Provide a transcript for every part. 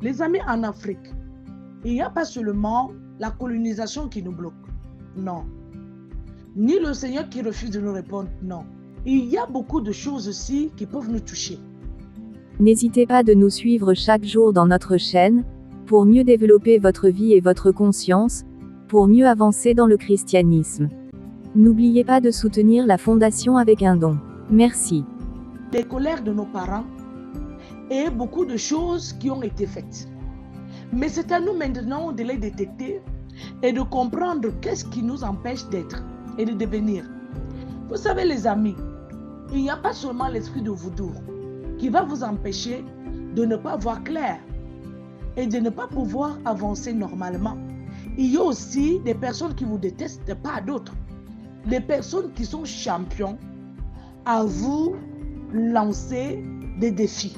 Les amis, en Afrique, il n'y a pas seulement la colonisation qui nous bloque. Non. Ni le Seigneur qui refuse de nous répondre. Non. Il y a beaucoup de choses aussi qui peuvent nous toucher. N'hésitez pas de nous suivre chaque jour dans notre chaîne, pour mieux développer votre vie et votre conscience, pour mieux avancer dans le christianisme. N'oubliez pas de soutenir la fondation avec un don. Merci. Les colères de nos parents et beaucoup de choses qui ont été faites. Mais c'est à nous maintenant de les détecter et de comprendre qu'est-ce qui nous empêche d'être et de devenir. Vous savez les amis, il n'y a pas seulement l'esprit de voodoo qui va vous empêcher de ne pas voir clair et de ne pas pouvoir avancer normalement. Il y a aussi des personnes qui vous détestent, pas d'autres. Des personnes qui sont champions à vous lancer des défis.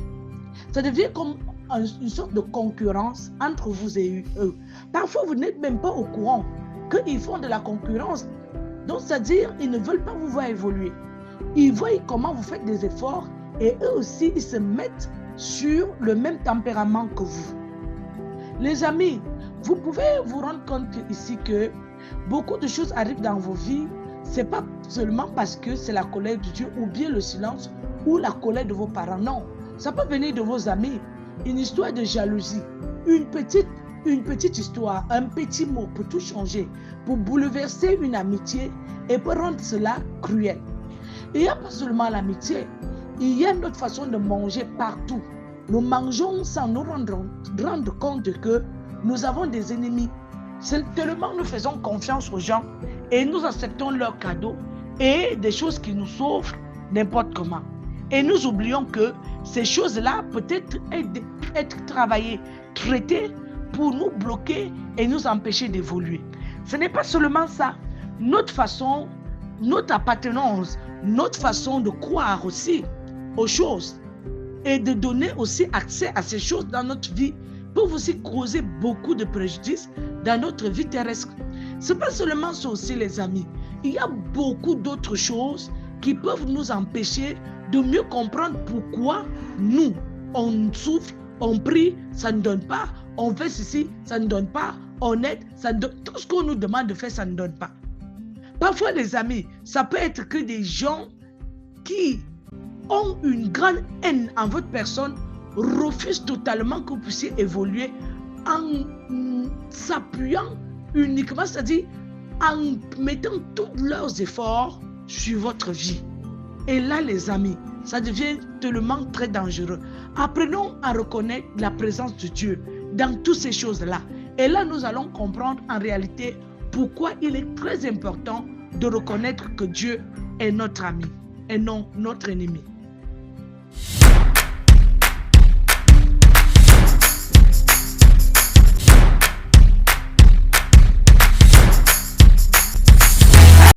Ça devient comme une sorte de concurrence entre vous et eux. Parfois, vous n'êtes même pas au courant qu'ils font de la concurrence. Donc, c'est-à-dire, ils ne veulent pas vous voir évoluer. Ils voient comment vous faites des efforts et eux aussi, ils se mettent sur le même tempérament que vous. Les amis, vous pouvez vous rendre compte ici que beaucoup de choses arrivent dans vos vies. Ce n'est pas seulement parce que c'est la colère de Dieu ou bien le silence ou la colère de vos parents. Non, ça peut venir de vos amis. Une histoire de jalousie, une petite histoire, un petit mot peut tout changer, pour bouleverser une amitié et pour rendre cela cruel. Il n'y a pas seulement l'amitié, il y a notre façon de manger partout. Nous mangeons sans nous rendre compte que nous avons des ennemis. C'est tellement nous faisons confiance aux gens et nous acceptons leurs cadeaux et des choses qui nous sauvent n'importe comment. Et nous oublions que ces choses-là peuvent être travaillées, traitées pour nous bloquer et nous empêcher d'évoluer. Ce n'est pas seulement ça. Notre façon, notre appartenance, notre façon de croire aussi aux choses et de donner aussi accès à ces choses dans notre vie peuvent aussi causer beaucoup de préjudices dans notre vie terrestre. Ce n'est pas seulement ça aussi les amis. Il y a beaucoup d'autres choses qui peuvent nous empêcher de mieux comprendre pourquoi nous, on souffre, on prie, ça ne donne pas, on fait ceci, ça ne donne pas, on aide, ça ne donne, tout ce qu'on nous demande de faire, ça ne donne pas. Parfois les amis, ça peut être que des gens qui ont une grande haine en votre personne refusent totalement que vous puissiez évoluer en s'appuyant uniquement, c'est-à-dire en mettant tous leurs efforts sur votre vie. Et là, les amis, ça devient tellement très dangereux. Apprenons à reconnaître la présence de Dieu dans toutes ces choses-là. Et là, nous allons comprendre en réalité pourquoi il est très important de reconnaître que Dieu est notre ami et non notre ennemi.